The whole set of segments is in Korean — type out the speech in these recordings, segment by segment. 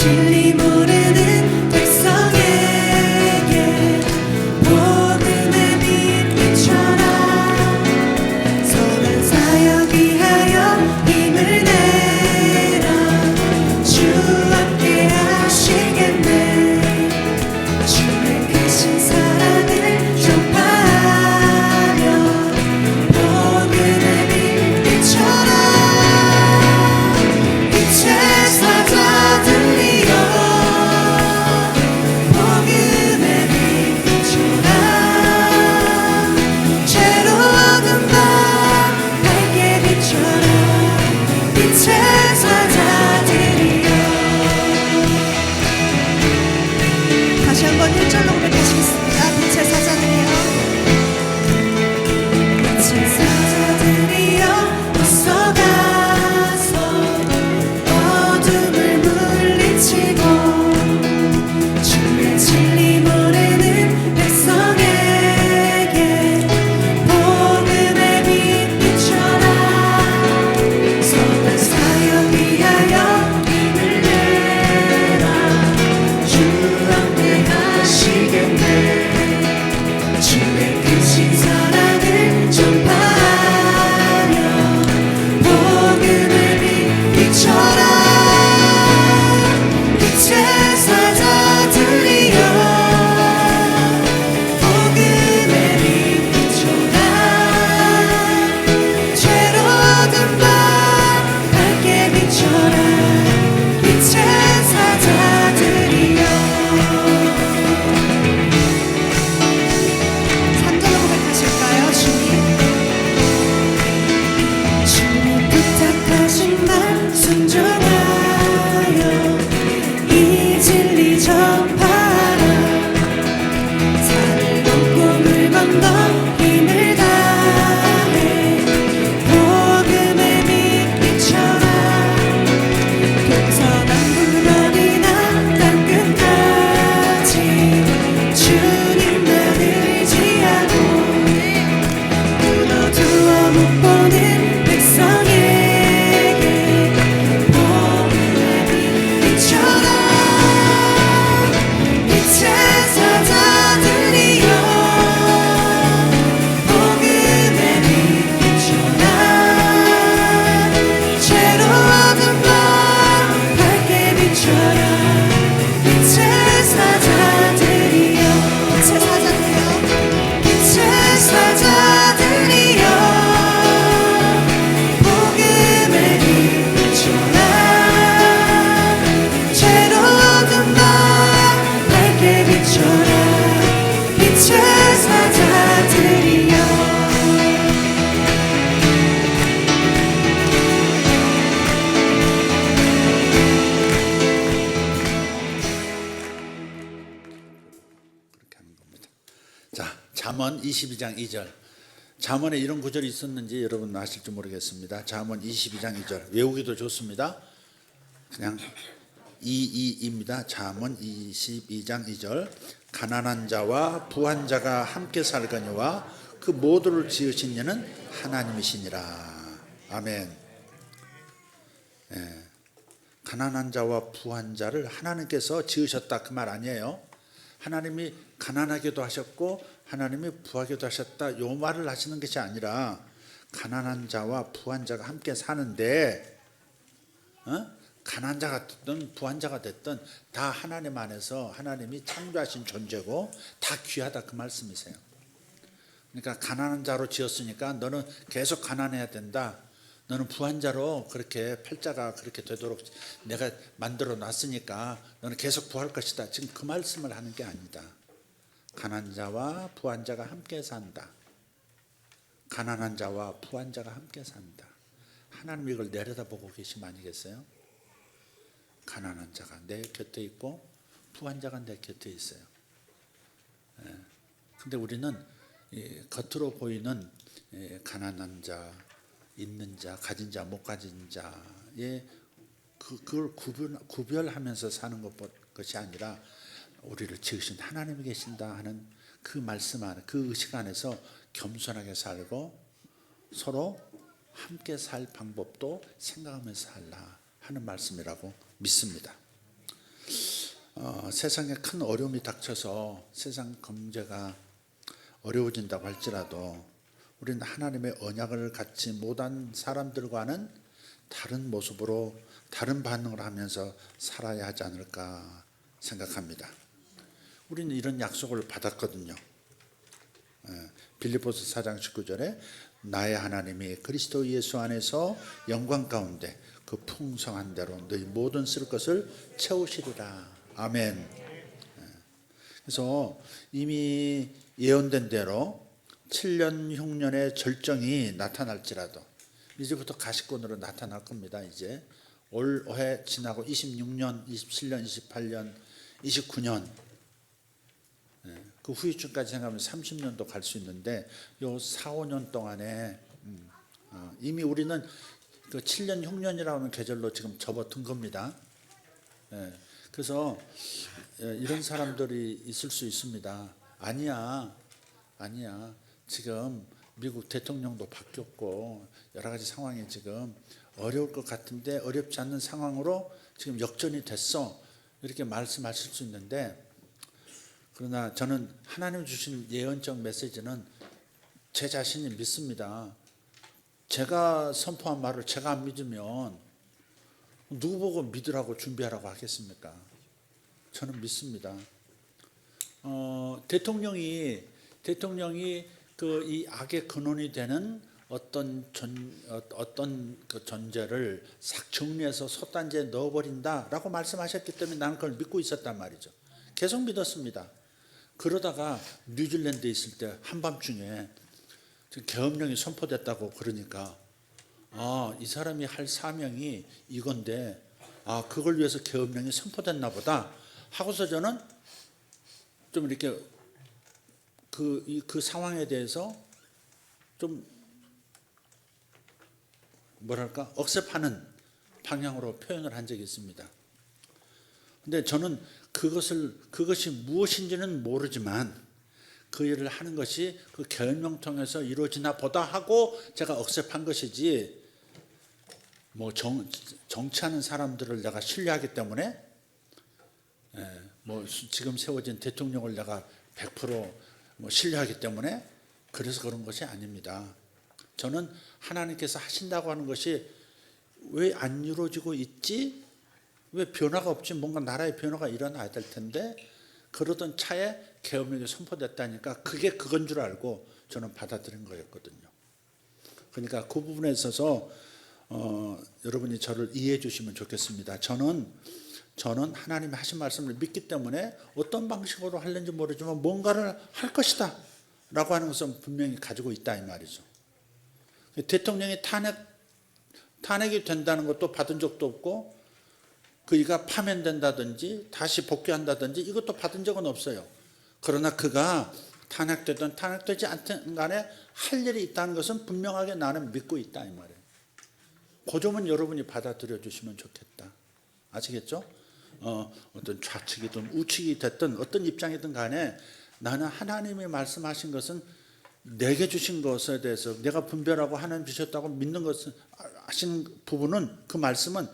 진리 모르는 백성에게 복음의 빛 비춰라. 선한 사역 위하여 힘을 내라. 주 함께 하시겠네. 주의 크신 사랑을 전파하며 복음의 빛 비춰라. 빛의 사자 들리여 복음의 빛 비춰라. 죄로 어둠 밤 밝게 비춰라. 빛의 사자 들리여. 다시 한번 1절로 고백하시겠습니다. 빛의 사자들이여, 빛의 사자들이여, 어서 가서 어둠을 물리치고 주의 진리 모르는 백성에게 복음의 빛 비춰라. 선한 사역 위하여 힘을 내라. 주 함께 하시겠네. 주의 크신 사랑을 전파하며 복음의 빛 비춰라. 빛의 사자 들리여 복음의 빛 비춰라. 죄로 어둠 밤 밝게 비춰라. 빛의 사자 들리여. 3절로 고백하실까요? 주님 부탁하신 말 순종하여 이 진리 전파하라. 산을 넘고 물 건너 힘을 다해 복음의 빛 비춰라. 동서남북어디나 땅끝까지 주님만 의지하고 끊어두어 못 보는 백성에게 복음의 빛 비춰라. 빛의 사자 들리여 복음의 빛 비춰라. 죄로 어둠 밤 밝게 비춰라. 빛의 사자 들리여. 빛의 사자 들리여. 빛의 사자 들리여 복음의 빛 비춰라. 죄로 어둠 밤 밝게 비춰라. 빛의 사자 들리여. 그렇게 하는 겁니다. 자, 잠언 22장 2절. 잠언에 이런 구절이 있었는지 여러분 아실지 모르겠습니다. 잠언 22장 2절. 외우기도 좋습니다. 그냥 22입니다. 잠언 22장 2절. 가난한 자와 부한 자가 함께 살거니와 그 모두를 지으신 이는 하나님이시니라. 아멘. 가난한 자와 부한 자를 하나님께서 지으셨다 그 말 아니에요. 하나님이 가난하게도 하셨고 하나님이 부하게도 하셨다 요 말을 하시는 것이 아니라 가난한 자와 부한 자가 함께 사는데 가난한 자가 됐든 부한 자가 됐든 다 하나님 안에서 하나님이 창조하신 존재고 다 귀하다 그 말씀이세요. 그러니까 가난한 자로 지었으니까 너는 계속 가난해야 된다. 너는 부한 자로 그렇게 팔자가 그렇게 되도록 내가 만들어 놨으니까 너는 계속 부할 것이다. 지금 그 말씀을 하는 게 아니다. 가난한 자와 부한 자가 함께 산다. 가난한 자와 부한 자가 함께 산다. 하나님 이걸 내려다보고 계시면 아니겠어요? 가난한 자가 내 곁에 있고 부한 자가 내 곁에 있어요. 근데 우리는 겉으로 보이는 가난한 자, 있는 자, 가진 자, 못 가진 자의 그걸 구별하면서 사는 것이 아니라 우리를 지으신 하나님이 계신다 하는 그 말씀 안에, 그 의식 안에서 겸손하게 살고 서로 함께 살 방법도 생각하면서 살라 하는 말씀이라고 믿습니다. 세상에 큰 어려움이 닥쳐서 세상 경제가 어려워진다고 할지라도 우리는 하나님의 언약을 갖지 못한 사람들과는 다른 모습으로 다른 반응을 하면서 살아야 하지 않을까 생각합니다. 우리는 이런 약속을 받았거든요. 빌립보서 4장 19절에 나의 하나님이 그리스도 예수 안에서 영광 가운데 그 풍성한 대로 너희 모든 쓸 것을 채우시리라. 아멘. 그래서 이미 예언된 대로 7년 흉년의 절정이 나타날지라도 이제부터 가시권으로 나타날 겁니다. 이제 올해 지나고 26년, 27년, 28년, 29년 그 후유증까지 생각하면 30년도 갈 수 있는데 요 4, 5년 동안에 이미 우리는 그 7년 흉년이라고 하는 계절로 지금 접어든 겁니다. 그래서 이런 사람들이 있을 수 있습니다. 아니야. 지금 미국 대통령도 바뀌었고 여러 가지 상황이 지금 어려울 것 같은데 어렵지 않는 상황으로 지금 역전이 됐어. 이렇게 말씀하실 수 있는데 그러나 저는 하나님 주신 예언적 메시지는 제 자신이 믿습니다. 제가 선포한 말을 제가 안 믿으면 누구 보고 믿으라고 준비하라고 하겠습니까? 저는 믿습니다. 대통령이 그 이 악의 근원이 되는 어떤 그 전제를 싹 정리해서 솥단지에 넣어버린다라고 말씀하셨기 때문에 나는 그걸 믿고 있었단 말이죠. 계속 믿었습니다. 그러다가 뉴질랜드에 있을 때 한밤중에 계엄령이 선포됐다고 그러니까 이 사람이 할 사명이 이건데 그걸 위해서 계엄령이 선포됐나 보다 하고서 저는 좀 이렇게 그 상황에 대해서 좀 뭐랄까 억셉하는 방향으로 표현을 한 적이 있습니다. 근데 저는 그것이 무엇인지는 모르지만 그 일을 하는 것이 그 계엄령 통해서 이루어지나 보다 하고 제가 억셉한 것이지 뭐 정치하는 사람들을 내가 신뢰하기 때문에 뭐 지금 세워진 대통령을 내가 100% 신뢰하기 때문에 그래서 그런 것이 아닙니다. 저는 하나님께서 하신다고 하는 것이 왜 안 이루어지고 있지? 왜 변화가 없지? 뭔가 나라의 변화가 일어나야 될 텐데 그러던 차에 계엄령이 선포됐다니까 그게 그건 줄 알고 저는 받아들인 거였거든요. 그러니까 그 부분에 있어서 여러분이 저를 이해해 주시면 좋겠습니다. 저는 하나님이 하신 말씀을 믿기 때문에 어떤 방식으로 하는지 모르지만 뭔가를 할 것이다 라고 하는 것은 분명히 가지고 있다 이 말이죠. 대통령이 탄핵이 된다는 것도 받은 적도 없고 그이가 파면된다든지 다시 복귀한다든지 이것도 받은 적은 없어요. 그러나 그가 탄핵되든 탄핵되지 않든 간에 할 일이 있다는 것은 분명하게 나는 믿고 있다 이 말이에요. 그 점은 여러분이 받아들여 주시면 좋겠다. 아시겠죠? 어떤 좌측이든 우측이 됐든 어떤 입장이든 간에 나는 하나님이 말씀하신 것은 내게 주신 것에 대해서 내가 분별하고 하나님 주셨다고 믿는 것은 하신 부분은 그 말씀은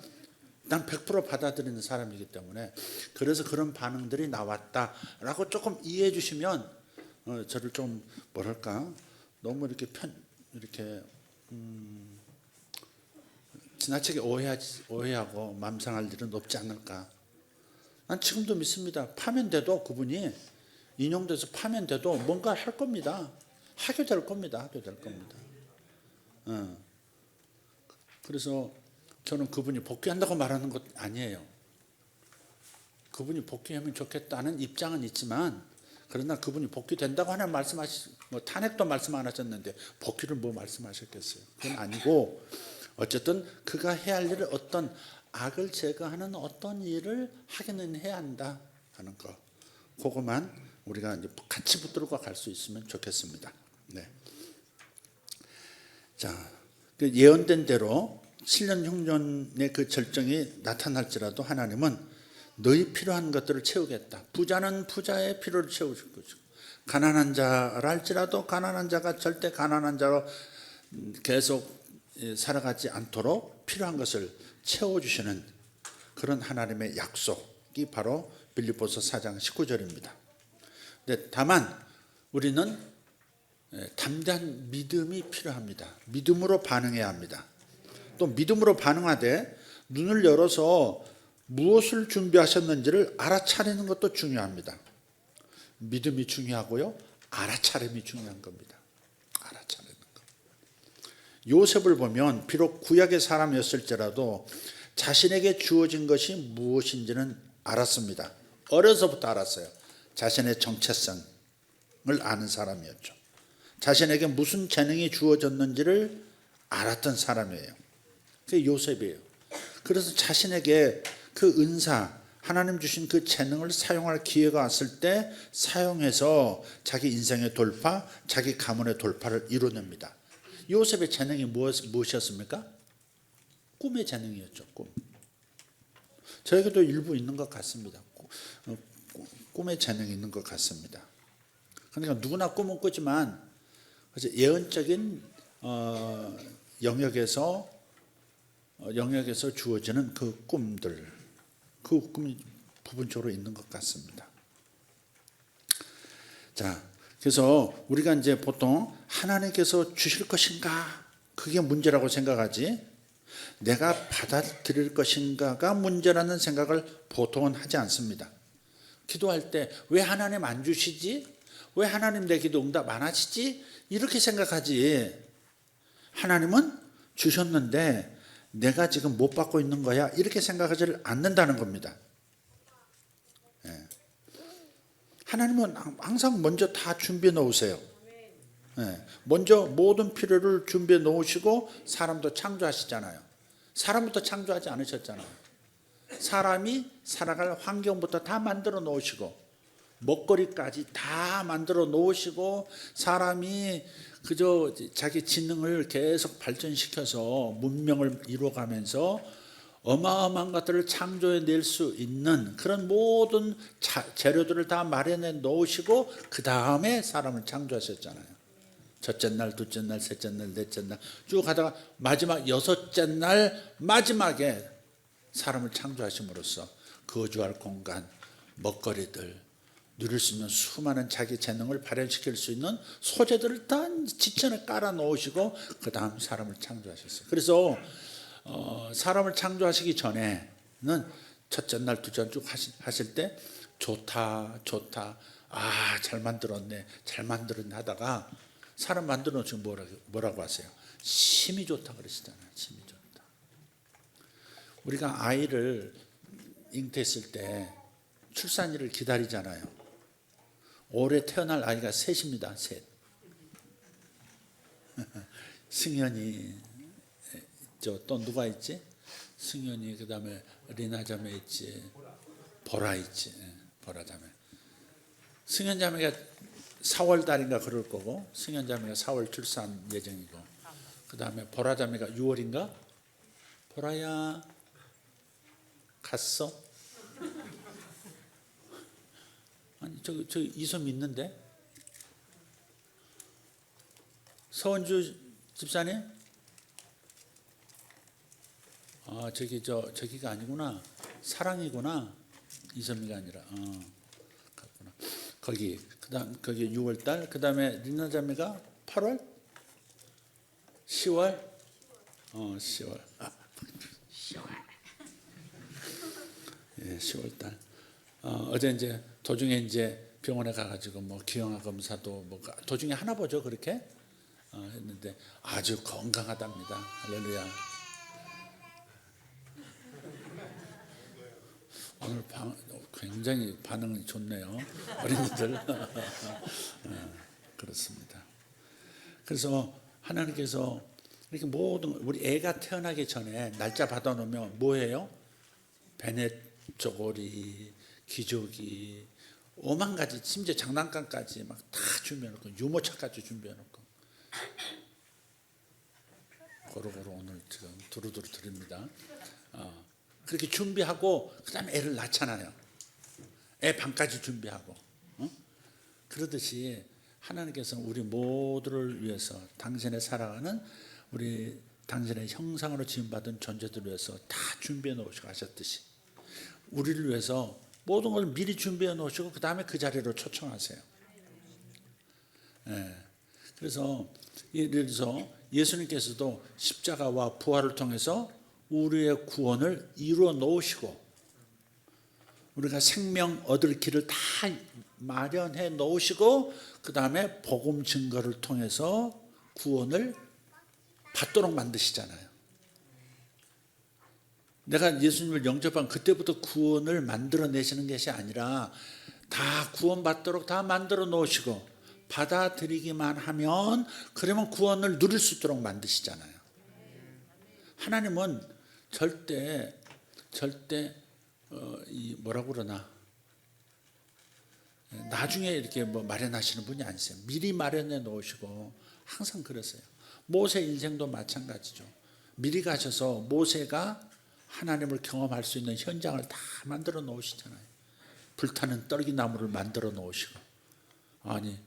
난 100% 받아들이는 사람이기 때문에 그래서 그런 반응들이 나왔다라고 조금 이해해 주시면 저를 좀 뭐랄까 너무 이렇게 지나치게 오해하고 맘상할 일은 없지 않을까. 난 지금도 믿습니다. 파면돼도 그분이 인용돼서 파면돼도 뭔가 할 겁니다. 하게 될 겁니다. 그래서 저는 그분이 복귀한다고 말하는 것 아니에요. 그분이 복귀하면 좋겠다는 입장은 있지만 그러나 그분이 복귀된다고 하는 탄핵도 말씀 안 하셨는데 복귀를 뭐 말씀하셨겠어요. 그건 아니고 어쨌든 그가 해야 할 일을 어떤 악을 제거하는 어떤 일을 하기는 해야 한다 하는 거. 그것만 우리가 이제 같이 붙들고 갈 수 있으면 좋겠습니다. 네. 자, 예언된 대로 7년 흉년의 그 절정이 나타날지라도 하나님은 너희 필요한 것들을 채우겠다. 부자는 부자의 필요를 채우실 것이고 가난한 자랄지라도 가난한 자가 절대 가난한 자로 계속 살아가지 않도록 필요한 것을 채워주시는 그런 하나님의 약속 말씀이 바로 빌립보서 4장 19절입니다. 근데 다만 우리는 담대한 믿음이 필요합니다. 믿음으로 반응해야 합니다. 또 믿음으로 반응하되 눈을 열어서 무엇을 준비하셨는지를 알아차리는 것도 중요합니다. 믿음이 중요하고요, 알아차림이 중요한 겁니다. 알아차리는 것. 요셉을 보면 비록 구약의 사람이었을지라도 자신에게 주어진 것이 무엇인지는 알았습니다. 어려서부터 알았어요. 자신의 정체성을 아는 사람이었죠. 자신에게 무슨 재능이 주어졌는지를 알았던 사람이에요. 그게 요셉이에요. 그래서 자신에게 그 은사, 하나님 주신 그 재능을 사용할 기회가 왔을 때 사용해서 자기 인생의 돌파, 자기 가문의 돌파를 이뤄냅니다. 요셉의 재능이 무엇이었습니까? 꿈의 재능이었죠. 저에게도 일부 있는 것 같습니다. 꿈의 재능이 있는 것 같습니다. 그러니까 누구나 꿈은 꾸지만 예언적인 영역에서 주어지는 그 꿈들, 그 꿈이 부분적으로 있는 것 같습니다. 자, 그래서 우리가 이제 보통 하나님께서 주실 것인가, 그게 문제라고 생각하지, 내가 받아들일 것인가가 문제라는 생각을 보통은 하지 않습니다. 기도할 때 왜 하나님 안 주시지? 왜 하나님 내 기도 응답 안 하시지? 이렇게 생각하지. 하나님은 주셨는데 내가 지금 못 받고 있는 거야, 이렇게 생각하지 않는다는 겁니다. 하나님은 항상 먼저 다 준비해 놓으세요. 먼저 모든 필요를 준비해 놓으시고 사람도 창조하시잖아요. 사람부터 창조하지 않으셨잖아요. 사람이 살아갈 환경부터 다 만들어 놓으시고 먹거리까지 다 만들어 놓으시고 사람이 그저 자기 지능을 계속 발전시켜서 문명을 이루어가면서 어마어마한 것들을 창조해낼 수 있는 그런 모든 재료들을 다 마련해 놓으시고 그 다음에 사람을 창조하셨잖아요. 첫째 날, 둘째 날, 셋째 날, 넷째 날 쭉 하다가 마지막 여섯째 날 마지막에 사람을 창조하심으로써 거주할 공간, 먹거리들, 누릴 수 있는 수많은 자기 재능을 발현시킬 수 있는 소재들을 다 지천에 깔아 놓으시고 그 다음 사람을 창조하셨어요. 그래서 사람을 창조하시기 전에는 첫째 날, 둘째 날 쭉 하실 때 좋다, 아, 잘 만들었네 하다가 사람 만들어 놓으시고 뭐라고 하세요? 심이 좋다 그러시잖아요. 심이 좋다. 우리가 아이를 잉태했을 때 출산일을 기다리잖아요. 올해 태어날 아이가 셋입니다. 셋. 승현이, 또 누가 있지? 승현이, 그 다음에 리나 자매 있지, 보라 있지, 보라 자매. 승현 자매가 4월 달인가 그럴 거고, 승현 자매가 4월 출산 예정이고, 그 다음에 보라 자매가 6월인가? 보라야, 갔어? 아니, 저 이솜 있는데? 서원주 집사님? 아, 저기가 아니구나. 사랑이구나. 이섬이가 아니라. 갔구나. 거기, 거기 6월달. 그 다음에 리나 자매가 8월? 10월? 10월. 10월달. 어제 이제 도중에 이제 병원에 가가지고 뭐 기형아 검사도 뭐 도중에 하나 보죠, 그렇게 했는데 아주 건강하답니다. 할렐루야. 오늘 굉장히 반응이 좋네요, 어린이들. 그렇습니다. 그래서 하나님께서 이렇게 모든 우리 애가 태어나기 전에 날짜 받아놓으면 뭐예요? 베넷 쪼고리, 기저귀, 오만 가지, 심지어 장난감까지 막 다 준비해놓고 유모차까지 준비해놓고 고루고루 오늘 지금 두루두루 드립니다. 그렇게 준비하고 그 다음에 애를 낳잖아요. 애 방까지 준비하고. 그러듯이 하나님께서 우리 모두를 위해서 당신의 살아가는 우리 당신의 형상으로 지음받은 존재들을 위해서 다 준비해 놓으시고 하셨듯이 우리를 위해서 모든 걸 미리 준비해 놓으시고 그 다음에 그 자리로 초청하세요. 예. 그래서 예를 들어서 예수님께서도 십자가와 부활을 통해서 우리의 구원을 이루어 놓으시고 우리가 생명 얻을 길을 다 마련해 놓으시고 그 다음에 복음 증거를 통해서 구원을 받도록 만드시잖아요. 내가 예수님을 영접한 그때부터 구원을 만들어내시는 것이 아니라 다 구원받도록 다 만들어 놓으시고 받아들이기만 하면 그러면 구원을 누릴 수 있도록 만드시잖아요. 하나님은 절대 뭐라고 그러나 나중에 이렇게 뭐 마련하시는 분이 아니세요. 미리 마련해 놓으시고 항상 그러세요. 모세 인생도 마찬가지죠. 미리 가셔서 모세가 하나님을 경험할 수 있는 현장을 다 만들어 놓으시잖아요. 불타는 떨기나무를 만들어 놓으시고 아니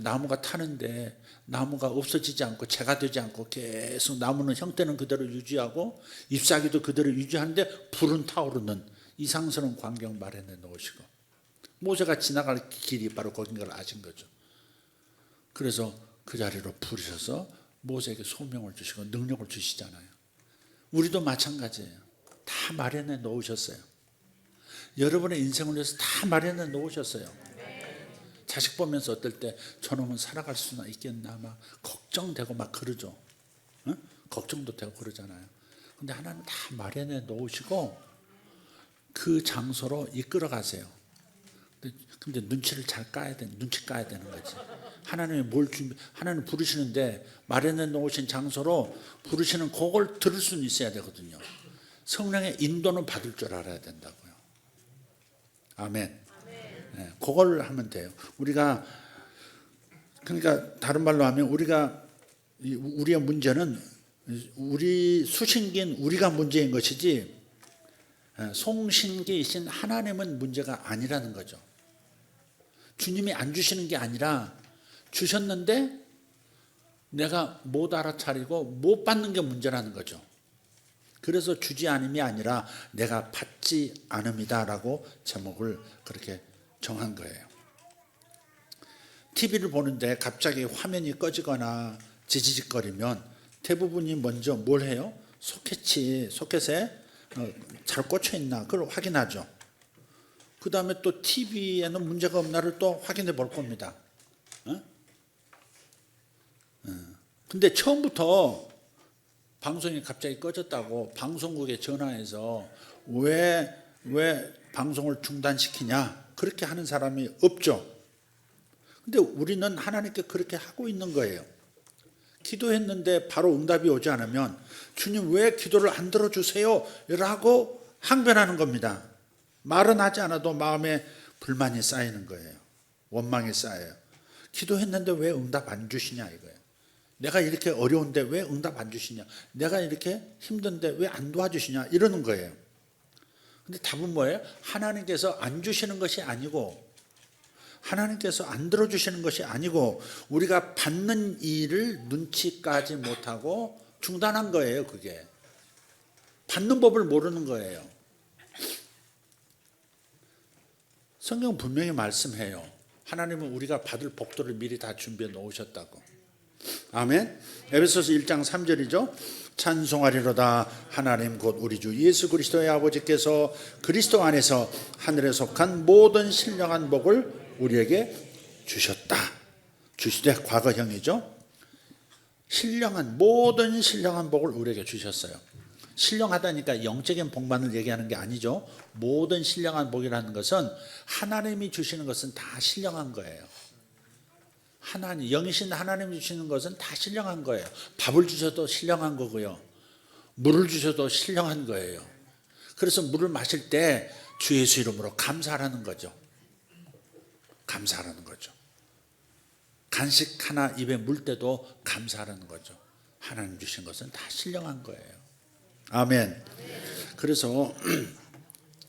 나무가 타는데 나무가 없어지지 않고 재가 되지 않고 계속 나무는 형태는 그대로 유지하고 잎사귀도 그대로 유지하는데 불은 타오르는 이상스러운 광경 마련해 놓으시고 모세가 지나갈 길이 바로 거긴 걸 아신 거죠. 그래서 그 자리로 부르셔서 모세에게 소명을 주시고 능력을 주시잖아요. 우리도 마찬가지예요. 다 마련해 놓으셨어요. 여러분의 인생을 위해서 다 마련해 놓으셨어요. 자식 보면서 어떨 때 저놈은 살아갈 수나 있겠나 막 걱정되고 막 그러죠. 응? 걱정도 되고 그러잖아요. 근데 하나님 다 마련해 놓으시고 그 장소로 이끌어 가세요. 근데 눈치를 잘 까야 돼. 눈치 까야 되는 거지. 하나님이 하나님 부르시는데 마련해 놓으신 장소로 부르시는 그걸 들을 수는 있어야 되거든요. 성령의 인도는 받을 줄 알아야 된다고요. 아멘. 네, 그걸 하면 돼요. 우리가 그러니까 다른 말로 하면 우리의 문제는 우리 수신기인 우리가 문제인 것이지 송신기이신 하나님은 문제가 아니라는 거죠. 주님이 안 주시는 게 아니라 주셨는데 내가 못 알아차리고 못 받는 게 문제라는 거죠. 그래서 주지 않음이 아니라 내가 받지 않음이다라고 제목을 그렇게 정한 거예요. TV를 보는데 갑자기 화면이 꺼지거나 지지직거리면 대부분이 먼저 뭘 해요? 소켓에 잘 꽂혀 있나 그걸 확인하죠. 그 다음에 또 TV에는 문제가 없나를 또 확인해 볼 겁니다. 근데 처음부터 방송이 갑자기 꺼졌다고 방송국에 전화해서 왜 방송을 중단시키냐 그렇게 하는 사람이 없죠. 근데 우리는 하나님께 그렇게 하고 있는 거예요. 기도했는데 바로 응답이 오지 않으면 주님 왜 기도를 안 들어주세요? 라고 항변하는 겁니다. 말은 하지 않아도 마음에 불만이 쌓이는 거예요. 원망이 쌓여요. 기도했는데 왜 응답 안 주시냐 이거예요. 내가 이렇게 어려운데 왜 응답 안 주시냐, 내가 이렇게 힘든데 왜 안 도와주시냐 이러는 거예요. 근데 답은 뭐예요? 하나님께서 안 주시는 것이 아니고 하나님께서 안 들어주시는 것이 아니고 우리가 받는 일을 눈치 까지 못하고 중단한 거예요. 그게 받는 법을 모르는 거예요. 성경 분명히 말씀해요. 하나님은 우리가 받을 복들을 미리 다 준비해 놓으셨다고. 아멘. 에베소서 1장 3절이죠. 찬송하리로다 하나님 곧 우리 주 예수 그리스도의 아버지께서 그리스도 안에서 하늘에 속한 모든 신령한 복을 우리에게 주셨다. 주시되 과거형이죠. 모든 신령한 복을 우리에게 주셨어요. 신령하다니까 영적인 복만을 얘기하는 게 아니죠. 모든 신령한 복이라는 것은 하나님이 주시는 것은 다 신령한 거예요. 영이신 하나님이 주시는 것은 다 신령한 거예요. 밥을 주셔도 신령한 거고요. 물을 주셔도 신령한 거예요. 그래서 물을 마실 때 주 예수 이름으로 감사하라는 거죠. 감사하라는 거죠. 간식 하나 입에 물 때도 감사하라는 거죠. 하나님 주신 것은 다 신령한 거예요. 아멘. 그래서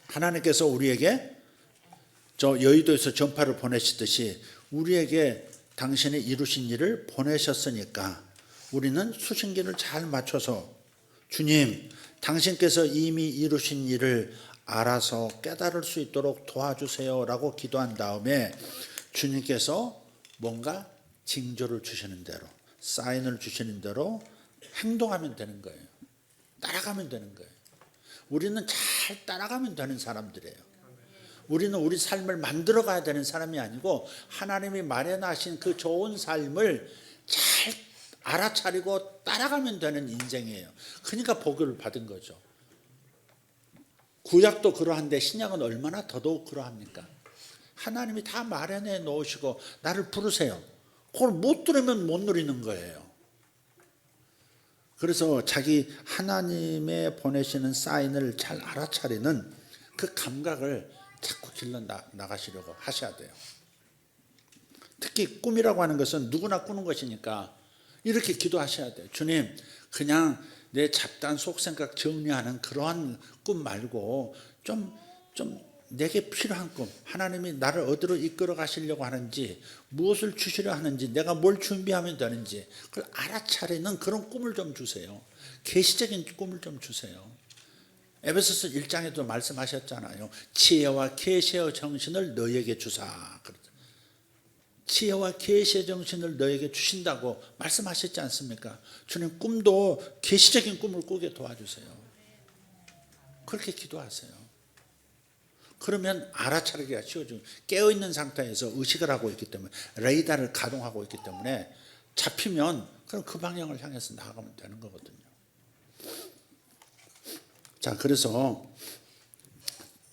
하나님께서 우리에게 저 여의도에서 전파를 보내시듯이 우리에게 당신이 이루신 일을 보내셨으니까 우리는 수신기를 잘 맞춰서 주님, 당신께서 이미 이루신 일을 알아서 깨달을 수 있도록 도와주세요라고 기도한 다음에 주님께서 뭔가 징조를 주시는 대로, 사인을 주시는 대로 행동하면 되는 거예요. 따라가면 되는 거예요. 우리는 잘 따라가면 되는 사람들이에요. 우리는 우리 삶을 만들어 가야 되는 사람이 아니고 하나님이 마련하신 그 좋은 삶을 잘 알아차리고 따라가면 되는 인생이에요. 그러니까 복을 받은 거죠. 구약도 그러한데 신약은 얼마나 더더욱 그러합니까? 하나님이 다 마련해 놓으시고 나를 부르세요. 그걸 못 들으면 못 누리는 거예요. 그래서 자기 하나님의 보내시는 사인을 잘 알아차리는 그 감각을 자꾸 길러 나가시려고 하셔야 돼요. 특히 꿈이라고 하는 것은 누구나 꾸는 것이니까 이렇게 기도하셔야 돼요. 주님, 그냥 내 잡다한 속생각 정리하는 그러한 꿈 말고 좀 내게 필요한 꿈, 하나님이 나를 어디로 이끌어 가시려고 하는지, 무엇을 주시려 하는지, 내가 뭘 준비하면 되는지 그걸 알아차리는 그런 꿈을 좀 주세요. 계시적인 꿈을 좀 주세요. 에베소서 1장에도 말씀하셨잖아요. 지혜와 계시의 정신을 너에게 주사. 지혜와 계시의 정신을 너에게 주신다고 말씀하셨지 않습니까? 주님, 꿈도 계시적인 꿈을 꾸게 도와주세요. 그렇게 기도하세요. 그러면 알아차리기가 쉬워지고, 깨어있는 상태에서 의식을 하고 있기 때문에, 레이더를 가동하고 있기 때문에 잡히면 그럼 그 방향을 향해서 나아가면 되는 거거든요. 자, 그래서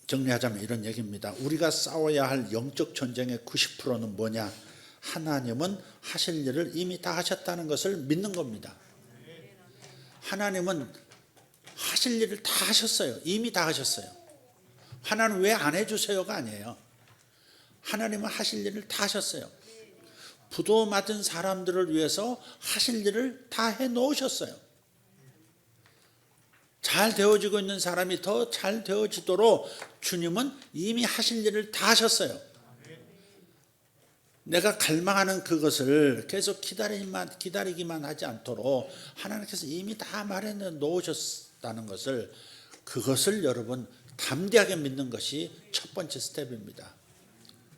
정리하자면 이런 얘기입니다. 우리가 싸워야 할 영적 전쟁의 90%는 뭐냐? 하나님은 하실 일을 이미 다 하셨다는 것을 믿는 겁니다. 하나님은 하실 일을 다 하셨어요. 이미 다 하셨어요. 하나님 왜 안 해주세요가 아니에요. 하나님은 하실 일을 다 하셨어요. 부도 맞은 사람들을 위해서 하실 일을 다 해놓으셨어요. 잘 되어지고 있는 사람이 더 잘 되어지도록 주님은 이미 하실 일을 다 하셨어요. 내가 갈망하는 그것을 계속 기다리기만 하지 않도록 하나님께서 이미 다 마련해 놓으셨다는 것을, 그것을 여러분 담대하게 믿는 것이 첫 번째 스텝입니다.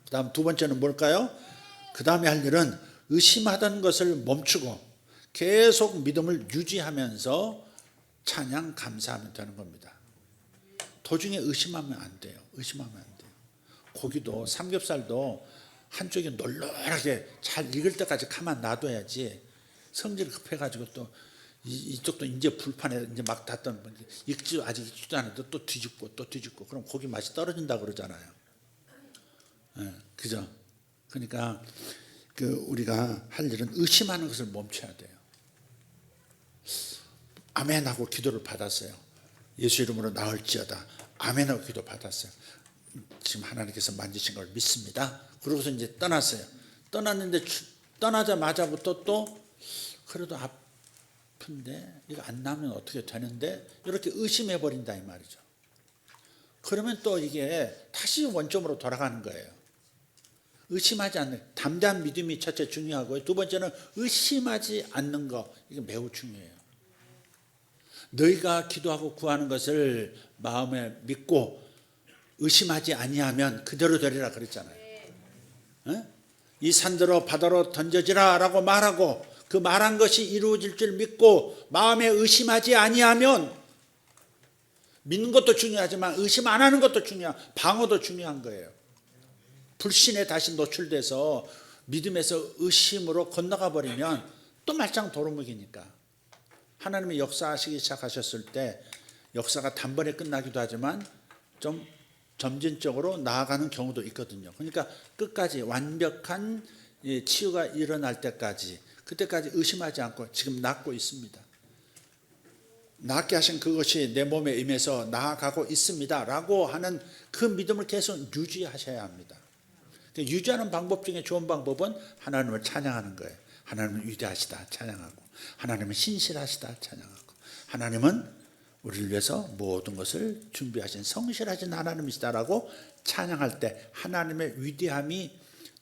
그 다음 두 번째는 뭘까요? 그 다음에 할 일은 의심하던 것을 멈추고 계속 믿음을 유지하면서 찬양 감사하면 되는 겁니다. 도중에 의심하면 안 돼요. 의심하면 안 돼요. 고기도 삼겹살도 한쪽이 널널하게 잘 익을 때까지 가만 놔둬야지, 성질 급해가지고 또 이쪽도 이제 불판에 이제 막 닿던, 아직 익지도 않아도 또 뒤집고 그럼 고기 맛이 떨어진다 그러잖아요. 네, 그죠? 그러니까 우리가 할 일은 의심하는 것을 멈춰야 돼요. 아멘 하고 기도를 받았어요. 예수 이름으로 나을지어다. 아멘 하고 기도 받았어요. 지금 하나님께서 만지신 걸 믿습니다. 그러고서 이제 떠났어요. 떠났는데 떠나자마자부터 또 그래도 아픈데 이거 안 나면 어떻게 되는데 이렇게 의심해 버린다 이 말이죠. 그러면 또 이게 다시 원점으로 돌아가는 거예요. 의심하지 않는, 담대한 믿음이 첫째 중요하고요. 두 번째는 의심하지 않는 거, 이게 매우 중요해요. 너희가 기도하고 구하는 것을 마음에 믿고 의심하지 아니하면 그대로 되리라 그랬잖아요. 이 산들어 바다로 던져지라 라고 말하고 그 말한 것이 이루어질 줄 믿고 마음에 의심하지 아니하면, 믿는 것도 중요하지만 의심 안 하는 것도 방어도 중요한 거예요. 불신에 다시 노출돼서 믿음에서 의심으로 건너가 버리면 또 말짱 도루묵이니까. 하나님이 역사하시기 시작하셨을 때 역사가 단번에 끝나기도 하지만 좀 점진적으로 나아가는 경우도 있거든요. 그러니까 끝까지 완벽한 치유가 일어날 때까지, 그때까지 의심하지 않고 지금 낫고 있습니다. 낫게 하신 그것이 내 몸에 임해서 나아가고 있습니다 라고 하는 그 믿음을 계속 유지하셔야 합니다. 유지하는 방법 중에 좋은 방법은 하나님을 찬양하는 거예요. 하나님은 위대하시다 찬양하고, 하나님은 신실하시다 찬양하고, 하나님은 우리를 위해서 모든 것을 준비하신 성실하신 하나님이시다라고 찬양할 때 하나님의 위대함이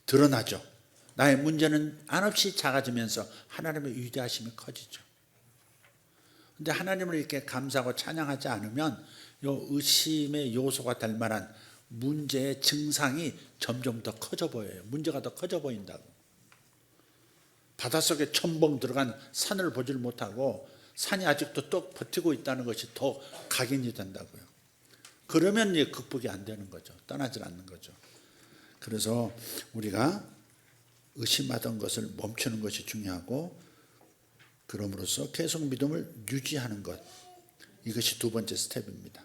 드러나죠. 나의 문제는 한없이 작아지면서 하나님의 위대하심이 커지죠. 근데 하나님을 이렇게 감사하고 찬양하지 않으면 요 의심의 요소가 될 만한 문제의 증상이 점점 더 커져 보여요. 문제가 더 커져 보인다고. 바닷속에 첨벙 들어간 산을 보질 못하고 산이 아직도 또 버티고 있다는 것이 더 각인이 된다고요. 그러면 이제 극복이 안 되는 거죠. 떠나질 않는 거죠. 그래서 우리가 의심하던 것을 멈추는 것이 중요하고, 그럼으로써 계속 믿음을 유지하는 것, 이것이 두 번째 스텝입니다.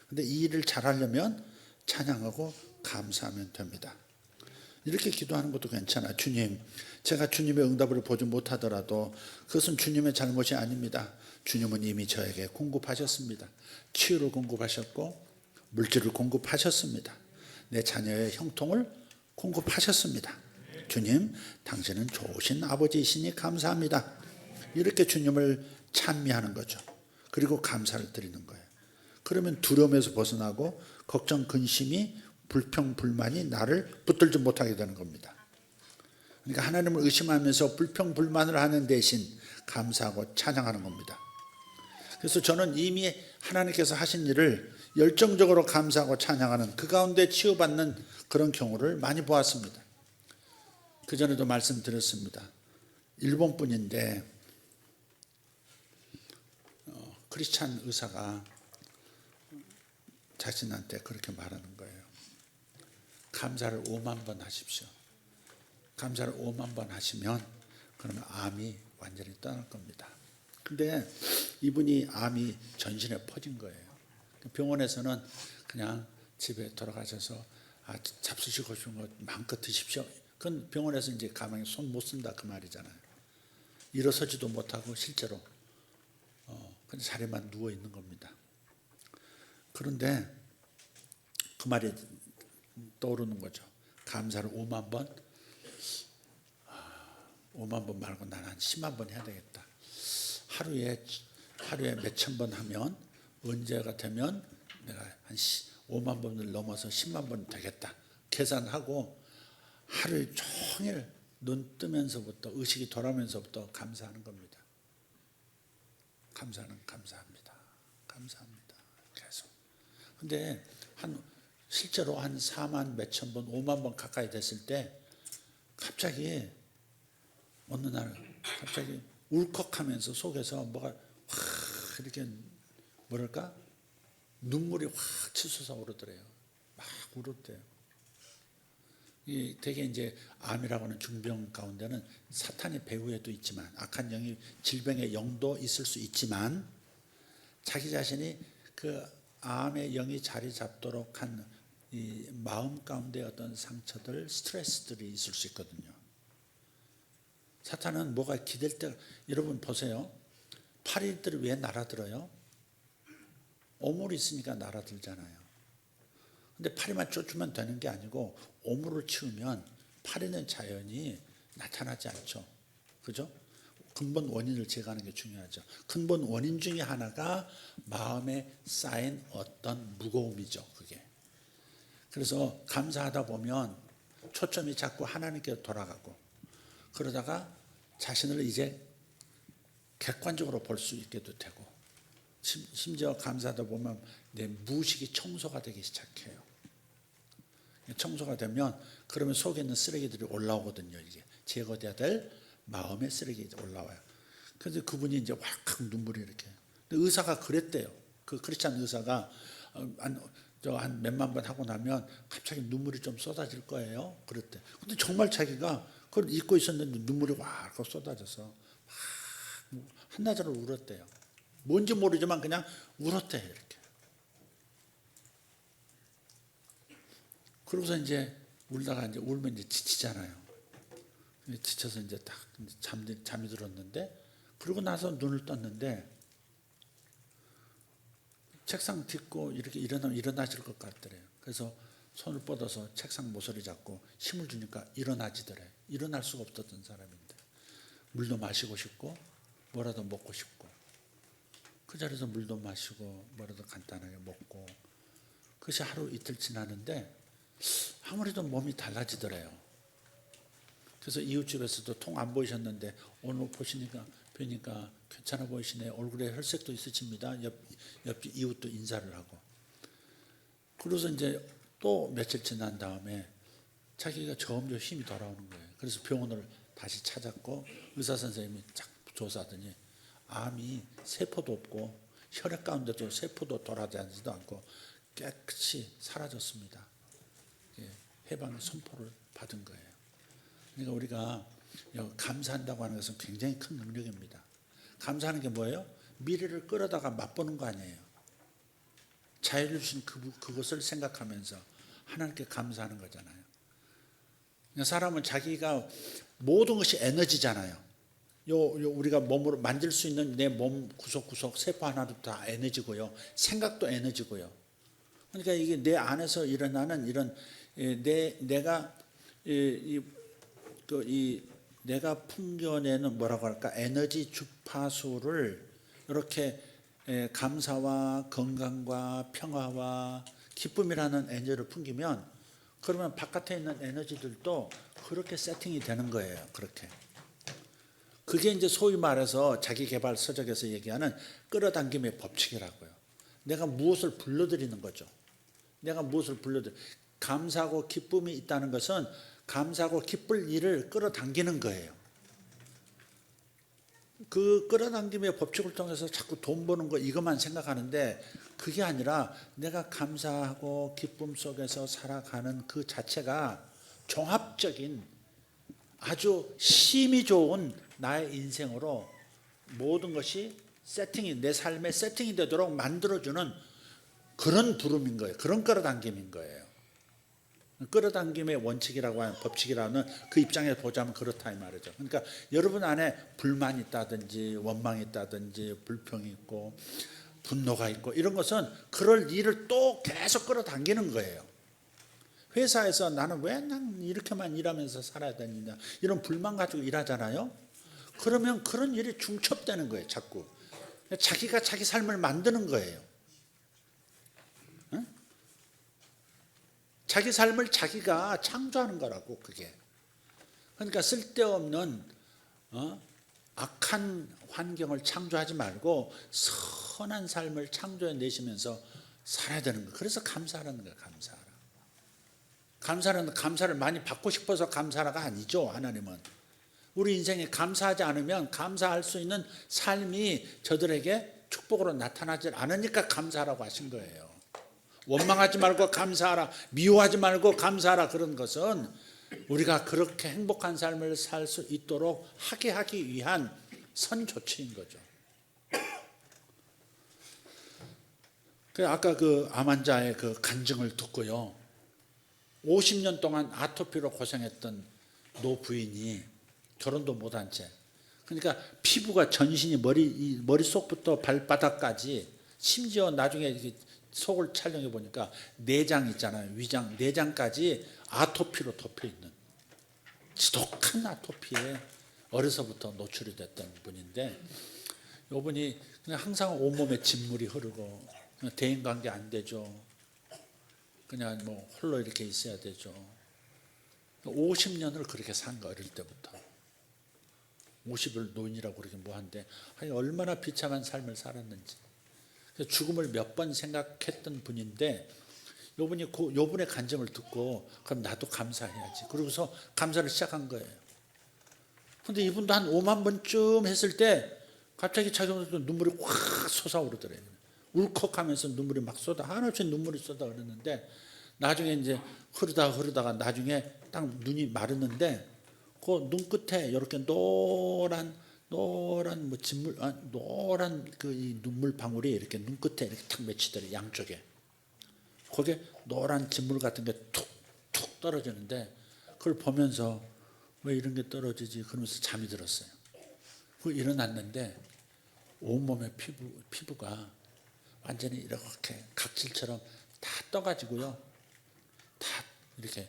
근데 이 일을 잘하려면 찬양하고 감사하면 됩니다. 이렇게 기도하는 것도 괜찮아요. 주님, 제가 주님의 응답을 보지 못하더라도 그것은 주님의 잘못이 아닙니다. 주님은 이미 저에게 공급하셨습니다. 치유를 공급하셨고 물질을 공급하셨습니다. 내 자녀의 형통을 공급하셨습니다. 주님, 당신은 좋으신 아버지이시니 감사합니다. 이렇게 주님을 찬미하는 거죠. 그리고 감사를 드리는 거예요. 그러면 두려움에서 벗어나고 걱정, 근심이, 불평, 불만이 나를 붙들지 못하게 되는 겁니다. 그러니까 하나님을 의심하면서 불평, 불만을 하는 대신 감사하고 찬양하는 겁니다. 그래서 저는 이미 하나님께서 하신 일을 열정적으로 감사하고 찬양하는, 그 가운데 치유받는 그런 경우를 많이 보았습니다. 그전에도 말씀드렸습니다. 일본 분인데 크리스찬 의사가 자신한테 그렇게 말하는 거예요. 감사를 5만 번 하십시오. 감사를 5만 번 하시면 그러면 암이 완전히 떠날 겁니다. 근데 이분이 암이 전신에 퍼진 거예요. 병원에서는 그냥 집에 돌아가셔서 잡수시고 싶은 거 마음껏 드십시오. 그건 병원에서 이제 가만히 손 못 쓴다 그 말이잖아요. 일어서지도 못하고 실제로 그냥 자리만 누워 있는 겁니다. 그런데 그 말이 떠오르는 거죠. 감사를 5만 번? 5만 번 말고 나는 한 10만 번 해야 되겠다. 하루에 몇천 번 하면 언제가 되면 내가 한 5만 번을 넘어서 10만 번 되겠다. 계산하고 하루 종일 눈 뜨면서부터 의식이 돌아오면서부터 감사하는 겁니다. 감사합니다. 감사합니다. 계속. 근데 실제로 한 4만 몇천 번, 5만 번 가까이 됐을 때 갑자기 어느 날 갑자기 울컥하면서 속에서 뭐가 확 이렇게 뭐랄까 눈물이 확 치솟아 오르더래요. 막 울었대요. 이 되게 이제 암이라고 하는 중병 가운데는 사탄의 배후에도 있지만 악한 영이 질병의 영도 있을 수 있지만 자기 자신이 그 암의 영이 자리 잡도록 한 이 마음 가운데 어떤 상처들, 스트레스들이 있을 수 있거든요. 사탄은 뭐가 기댈 때, 여러분 보세요. 파리들이 왜 날아들어요? 오물이 있으니까 날아들잖아요. 근데 파리만 쫓으면 되는 게 아니고 오물을 치우면 파리는 자연히 나타나지 않죠. 그죠? 근본 원인을 제거하는 게 중요하죠. 근본 원인 중에 하나가 마음에 쌓인 어떤 무거움이죠. 그게. 그래서 감사하다 보면 초점이 자꾸 하나님께 돌아가고 그러다가 자신을 이제 객관적으로 볼 수 있게도 되고 심지어 감사하다 보면 내 무의식이 청소가 되기 시작해요. 청소가 되면 그러면 속에 있는 쓰레기들이 올라오거든요. 이게 제거돼야 될 마음의 쓰레기가 올라와요. 그래서 그분이 이제 확 눈물이 이렇게. 근데 의사가 그랬대요. 그 크리스찬 의사가 한 몇만 번 하고 나면 갑자기 눈물이 좀 쏟아질 거예요. 그랬대. 근데 정말 자기가 그걸 잊고 있었는데 눈물이 와 쏟아져서 막 한나절을 울었대요. 뭔지 모르지만 그냥 울었대요. 이렇게. 그러고서 이제 울다가 이제 울면 이제 지치잖아요. 지쳐서 이제 딱 잠이 들었는데 그러고 나서 눈을 떴는데 책상 딛고 이렇게 일어나면 일어나실 것 같더래요. 그래서 손을 뻗어서 책상 모서리 잡고 힘을 주니까 일어나지더래. 일어날 수가 없었던 사람인데 물도 마시고 싶고 뭐라도 먹고 싶고 그 자리에서 물도 마시고 뭐라도 간단하게 먹고 그것이 하루 이틀 지나는데 아무래도 몸이 달라지더래요. 그래서 이웃집에서도 통 안 보이셨는데 오늘 보시니까 뵈니까 괜찮아 보이시네. 얼굴에 혈색도 있으십니다. 옆 이웃도 인사를 하고. 그래서 이제 또 며칠 지난 다음에 자기가 점점 힘이 돌아오는 거예요. 그래서 병원을 다시 찾았고 의사 선생님이 쫙 조사하더니 암이 세포도 없고 혈액 가운데도 세포도 돌아다니지도 않고 깨끗이 사라졌습니다. 해방의 선포를 받은 거예요. 그러니까 우리가 감사한다고 하는 것은 굉장히 큰 능력입니다. 감사하는 게 뭐예요? 미래를 끌어다가 맛보는 거 아니에요. 자유를 주신 그것을 생각하면서 하나님께 감사하는 거잖아요. 그러니까 사람은 자기가 모든 것이 에너지잖아요. 우리가 몸으로 만질 수 있는 내 몸 구석구석 세포 하나도 다 에너지고요. 생각도 에너지고요. 그러니까 이게 내 안에서 일어나는 이런 내가 내가 풍겨내는 뭐라고 할까 에너지 주파수를 이렇게 감사와 건강과 평화와 기쁨이라는 에너지를 풍기면 그러면 바깥에 있는 에너지들도 그렇게 세팅이 되는 거예요. 그렇게. 그게 이제 소위 말해서 자기개발 서적에서 얘기하는 끌어당김의 법칙이라고요. 내가 무엇을 불러들이는 거죠. 내가 무엇을 감사하고 기쁨이 있다는 것은 감사하고 기쁠 일을 끌어당기는 거예요. 그 끌어당김의 법칙을 통해서 자꾸 돈 버는 거 이것만 생각하는데 그게 아니라 내가 감사하고 기쁨 속에서 살아가는 그 자체가 종합적인 아주 힘이 좋은 나의 인생으로 모든 것이 내 삶에 세팅이 되도록 만들어주는 그런 부름인 거예요. 그런 끌어당김인 거예요. 끌어당김의 원칙이라고 하는 법칙이라는 그 입장에서 보자면 그렇다 이 말이죠. 그러니까 여러분 안에 불만이 있다든지 원망이 있다든지 불평이 있고 분노가 있고 이런 것은 그럴 일을 또 계속 끌어당기는 거예요. 회사에서 나는 왜 난 이렇게만 일하면서 살아야 되느냐 이런 불만 가지고 일하잖아요. 그러면 그런 일이 중첩되는 거예요. 자꾸 자기가 자기 삶을 만드는 거예요. 자기 삶을 자기가 창조하는 거라고 그게. 그러니까 쓸데없는 악한 환경을 창조하지 말고 선한 삶을 창조해 내시면서 살아야 되는 거예요. 그래서 감사하는 거예요. 감사를 많이 받고 싶어서 감사라가 아니죠. 하나님은 우리 인생에 감사하지 않으면 감사할 수 있는 삶이 저들에게 축복으로 나타나지 않으니까 감사라고 하신 거예요. 원망하지 말고 감사하라, 미워하지 말고 감사하라. 그런 것은 우리가 그렇게 행복한 삶을 살 수 있도록 하기 위한 선조치인 거죠. 아까 그 암 환자의 그 간증을 듣고요, 50년 동안 아토피로 고생했던 노 부인이 결혼도 못한 채, 그러니까 피부가 전신이 머릿속부터 발바닥까지, 심지어 나중에 속을 촬영해 보니까 내장 있잖아요. 위장, 내장까지 아토피로 덮여 있는 지독한 아토피에 어려서부터 노출이 됐던 분인데, 이분이 그냥 항상 온몸에 진물이 흐르고 그냥 대인관계 안 되죠. 그냥 뭐 홀로 이렇게 있어야 되죠. 50년을 그렇게 산 거, 어릴 때부터. 50을 노인이라고 그러긴 뭐한데 얼마나 비참한 삶을 살았는지. 죽음을 몇 번 생각했던 분인데 요분의 간증을 듣고 그럼 나도 감사해야지. 그러고서 감사를 시작한 거예요. 근데 이분도 한 5만 번쯤 했을 때 갑자기 자기 눈물이 확 솟아오르더래요. 울컥하면서 눈물이 막 하나씩 눈물이 쏟아 흐르는데 나중에 이제 흐르다가 나중에 딱 눈이 마르는데 그 눈끝에 이렇게 노란 뭐 진물, 노란 그 눈물 방울이 이렇게 눈끝에 이렇게 탁 맺히더래, 양쪽에. 거기에 노란 진물 같은 게 툭툭 떨어지는데 그걸 보면서 왜 이런 게 떨어지지? 그러면서 잠이 들었어요. 그 일어났는데 온몸의 피부가 완전히 이렇게 각질처럼 다 떠가지고요, 다 이렇게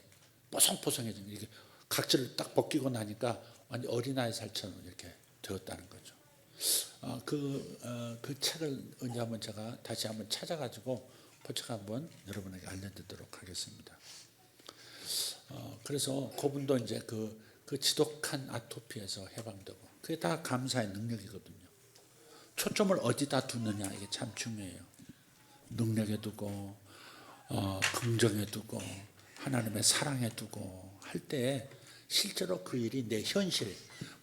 뽀송뽀송해진, 이렇게 각질을 딱 벗기고 나니까 완전 어린아이 살처럼 이렇게 되었다는 거죠. 그 책을 언제 한번 제가 다시 한번 찾아가지고 포책 한번 여러분에게 알려드리도록 하겠습니다. 그래서 그분도 이제 그 지독한 아토피에서 해방되고 그게 다 감사의 능력이거든요. 초점을 어디다 두느냐 이게 참 중요해요. 능력에 두고 긍정에 두고 하나님의 사랑에 두고 할 때 실제로 그 일이 내 현실,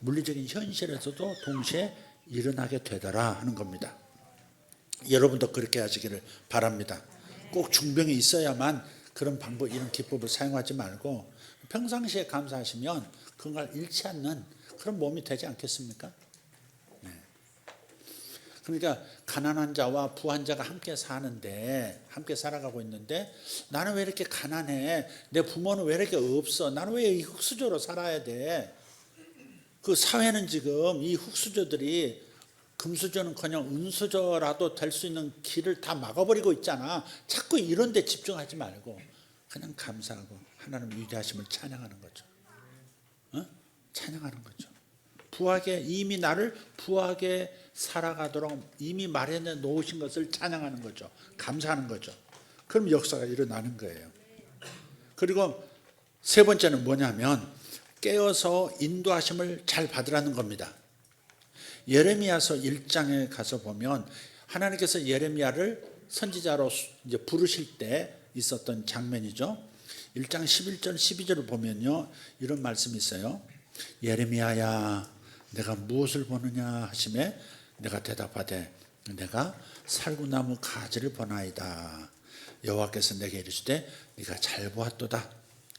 물리적인 현실에서도 동시에 일어나게 되더라 하는 겁니다. 여러분도 그렇게 하시기를 바랍니다. 꼭 중병이 있어야만 그런 방법, 이런 기법을 사용하지 말고 평상시에 감사하시면 그걸 잃지 않는 그런 몸이 되지 않겠습니까? 네. 그러니까 가난한 자와 부한 자가 함께 사는데, 함께 살아가고 있는데 나는 왜 이렇게 가난해? 내 부모는 왜 이렇게 없어? 나는 왜 이 흙수저로 살아야 돼? 그 사회는 지금 이 흙수저들이 금수저는커녕 은수저라도 될 수 있는 길을 다 막아버리고 있잖아. 자꾸 이런 데 집중하지 말고 그냥 감사하고 하나님 위대하심을 찬양하는 거죠. 찬양하는 거죠. 부하게, 이미 나를 부하게 살아가도록 이미 마련해 놓으신 것을 찬양하는 거죠. 감사하는 거죠. 그럼 역사가 일어나는 거예요. 그리고 세 번째는 뭐냐면 깨어서 인도하심을 잘 받으라는 겁니다. 예레미야서 1장에 가서 보면 하나님께서 예레미야를 선지자로 이제 부르실 때 있었던 장면이죠. 1장 11절 12절을 보면요, 이런 말씀이 있어요. 예레미야야, 내가 무엇을 보느냐 하시매 내가 대답하되 내가 살구나무 가지를 보나이다. 여호와께서 내게 이르시되 네가 잘 보았도다.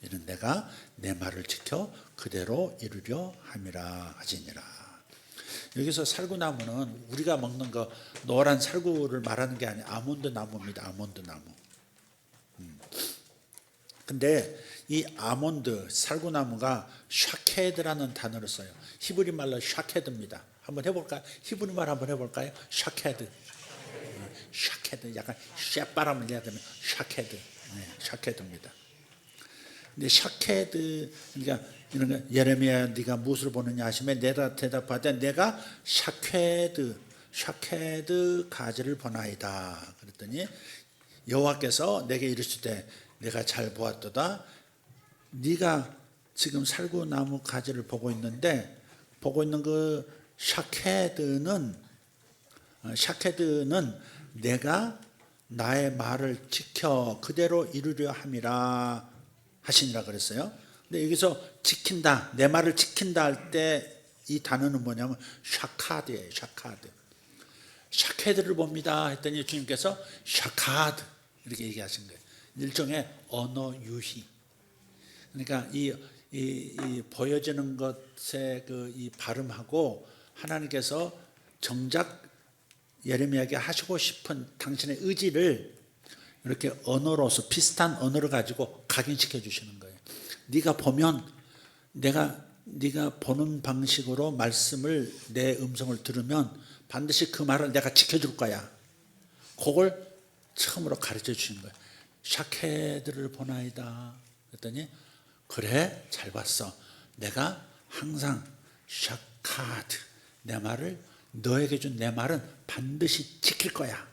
이는 내가 내 말을 지켜 그대로 이루려 함이라 하시니라. 여기서 살구나무는 우리가 먹는 거 노란 살구를 말하는 게 아니라 아몬드 나무입니다. 아몬드 나무. 근데 이 아몬드 살구나무가 샤케드라는 단어를 써요. 히브리 말로 샤케드입니다. 한번 해볼까요? 히브리 말 한번 해볼까요? 샤케드. 샤케드. 약간 쇠바람을 내야 되면 샤케드. 네, 샤케드입니다. 근데 샤케드, 그러니까 이런 거, 예레미야 네가 무엇을 보느냐 하시면 내가 대답하되 내가 샤케드 가지를 보나이다. 그랬더니 여호와께서 내게 이르시되 내가 잘 보았도다. 네가 지금 살구나무 가지를 보고 있는데 보고 있는 그 샤케드는 내가 나의 말을 지켜 그대로 이루려 함이라 하시니라 그랬어요. 근데 여기서 지킨다, 내 말을 지킨다 할 때 이 단어는 뭐냐면 샤카드예요. 샤케드를 봅니다 했더니 주님께서 샤카드 이렇게 얘기하신 거예요. 일종의 언어 유희. 그러니까 이 보여지는 것의 그 이 발음하고 하나님께서 정작 예레미야에게 하시고 싶은 당신의 의지를 이렇게 언어로서 비슷한 언어를 가지고 각인시켜 주시는 거예요. 네가 보면 네가 보는 방식으로 말씀을 내 음성을 들으면 반드시 그 말을 내가 지켜줄 거야. 그걸 처음으로 가르쳐 주시는 거예요. 샤케드를 보나이다. 그랬더니 그래 잘 봤어. 내가 항상 샤카드 내 말을 너에게 준 내 말은 반드시 지킬 거야.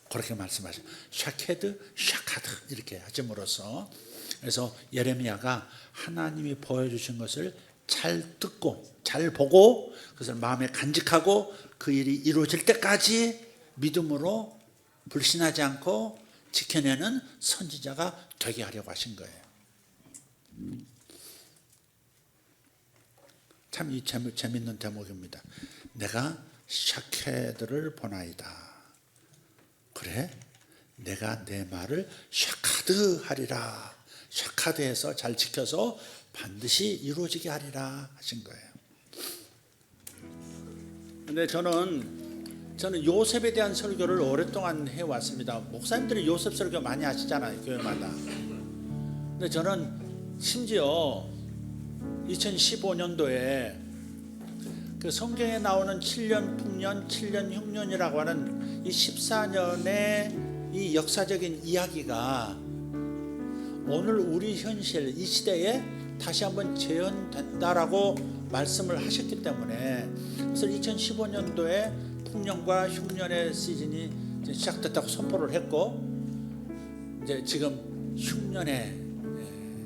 그렇게 말씀하셔요. 샤케드, 샤카드 이렇게 하심으로써 그래서 예레미야가 하나님이 보여주신 것을 잘 듣고 잘 보고 그것을 마음에 간직하고 그 일이 이루어질 때까지 믿음으로 불신하지 않고 지켜내는 선지자가 되게 하려고 하신 거예요. 참 이 재밌는 대목입니다. 내가 샤케드를 보나이다. 그래? 내가 내 말을 샤카드 하리라. 샤카드해서 잘 지켜서 반드시 이루어지게 하리라 하신 거예요. 근데 저는 요셉에 대한 설교를 오랫동안 해왔습니다. 목사님들이 요셉 설교 많이 하시잖아요, 교회마다. 근데 저는 심지어 2015년도에 그 성경에 나오는 7년 풍년, 7년 흉년이라고 하는 이 14년의 이 역사적인 이야기가 오늘 우리 현실 이 시대에 다시 한번 재현된다라고 말씀을 하셨기 때문에 그래서 2015년도에 풍년과 흉년의 시즌이 이제 시작됐다고 선포를 했고 이제 지금 흉년의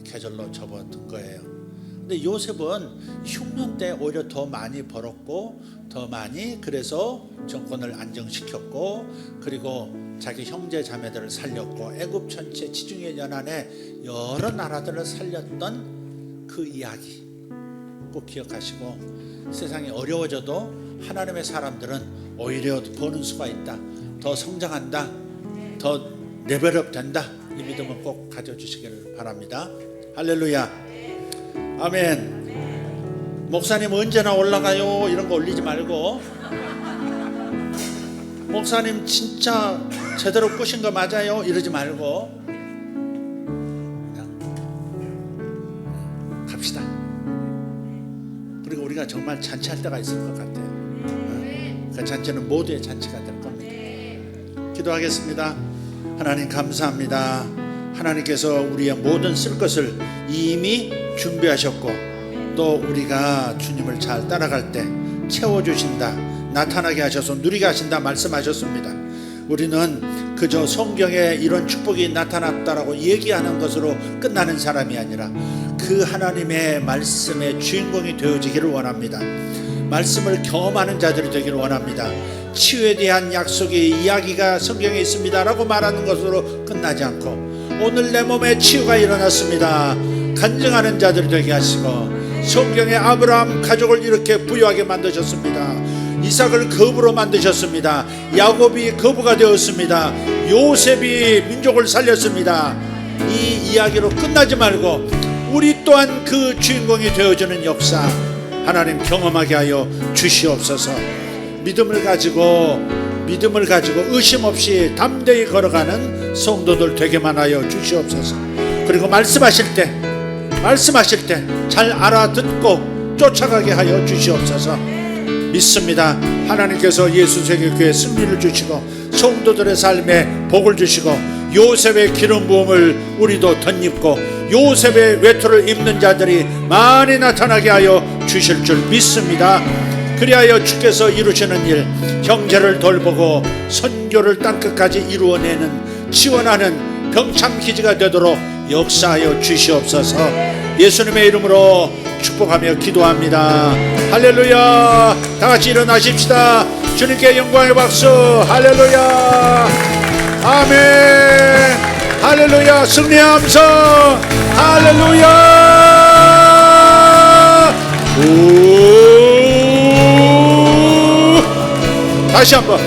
계절로 접어든 거예요. 근데 요셉은 흉년 때 오히려 더 많이 벌었고 더 많이 그래서 정권을 안정시켰고 그리고 자기 형제 자매들을 살렸고 애굽 전체 지중해 연안에 여러 나라들을 살렸던 그 이야기 꼭 기억하시고 세상이 어려워져도 하나님의 사람들은 오히려 버는 수가 있다, 더 성장한다, 더 레벨업 된다, 이 믿음을 꼭 가져주시기를 바랍니다. 할렐루야, 아멘. 목사님 언제나 올라가요 이런 거 올리지 말고, 목사님 진짜 제대로 꾸신 거 맞아요 이러지 말고 그냥 갑시다. 그리고 우리가 정말 잔치할 때가 있을 것 같아요. 그 잔치는 모두의 잔치가 될 겁니다. 기도하겠습니다. 하나님 감사합니다. 하나님께서 우리의 모든 쓸 것을 이미 준비하셨고 또 우리가 주님을 잘 따라갈 때 채워주신다, 나타나게 하셔서 누리게 하신다 말씀하셨습니다. 우리는 그저 성경에 이런 축복이 나타났다라고 얘기하는 것으로 끝나는 사람이 아니라 그 하나님의 말씀의 주인공이 되어지기를 원합니다. 말씀을 경험하는 자들이 되기를 원합니다. 치유에 대한 약속의 이야기가 성경에 있습니다라고 말하는 것으로 끝나지 않고 오늘 내 몸에 치유가 일어났습니다 간증하는 자들이 되게 하시고, 성경에 아브라함 가족을 이렇게 부유하게 만드셨습니다. 이삭을 거부로 만드셨습니다. 야곱이 거부가 되었습니다. 요셉이 민족을 살렸습니다. 이 이야기로 끝나지 말고 우리 또한 그 주인공이 되어주는 역사 하나님 경험하게 하여 주시옵소서. 믿음을 가지고 의심 없이 담대히 걸어가는 성도들 되게만 하여 주시옵소서. 그리고 말씀하실 때 잘 알아듣고 쫓아가게 하여 주시옵소서. 믿습니다. 하나님께서 예수세계교회 승리를 주시고 성도들의 삶에 복을 주시고 요셉의 기름 부음을 우리도 덧입고 요셉의 외투를 입는 자들이 많이 나타나게 하여 주실 줄 믿습니다. 그리하여 주께서 이루시는 일, 형제를 돌보고 선교를 땅끝까지 이루어내는 지원하는 병참기지가 되도록 역사하여 주시옵소서. 예수님의 이름으로 축복하며 기도합니다. 할렐루야. 다같이 일어나십시다. 주님께 영광의 박수. 할렐루야. 아멘. 할렐루야. 승리의 함성. 할렐루야. 다시 한번.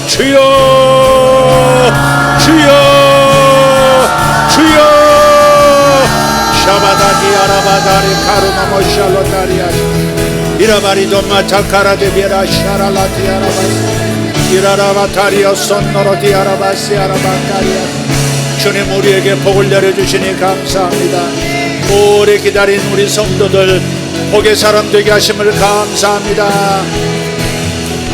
주여, 주여, 주여. 샤바다디 아라바다리 카루나모 샬로다리아 이라바리도 마타카라데 비라 샤랄라티 아라바스 이라라바타리오 손노로디 아라바시 아라바카리아. 주님 우리에게 복을 내려주시니 감사합니다. 오래 기다린 우리 성도들 복의 사람 되게 하심을 감사합니다.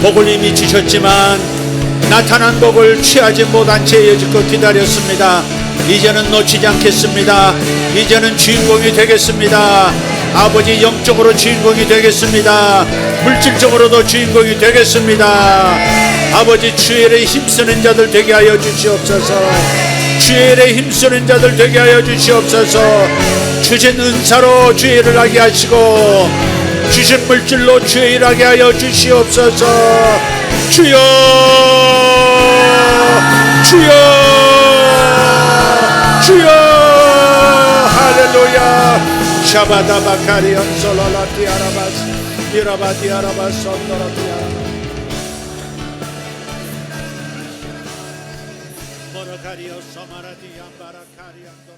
복을 이미 주셨지만 나타난 복을 취하지 못한 채 여지껏 기다렸습니다. 이제는 놓치지 않겠습니다. 이제는 주인공이 되겠습니다. 아버지 영적으로 주인공이 되겠습니다. 물질적으로도 주인공이 되겠습니다. 아버지 주의 일에 힘쓰는 자들 되게 하여 주시옵소서. 주의 일에 힘쓰는 자들 되게 하여 주시옵소서. 주신 은사로 주의 일을 하게 하시고 주신 물질로 주의 일을 하게 하여 주시옵소서. 주여, 주여, 주여. 할렐루야. 샤바다바카리온 솔라라티 아라바스 이라바디 아라바스 온노라티 아라바스 모라카리오 소마라디 암바라카리오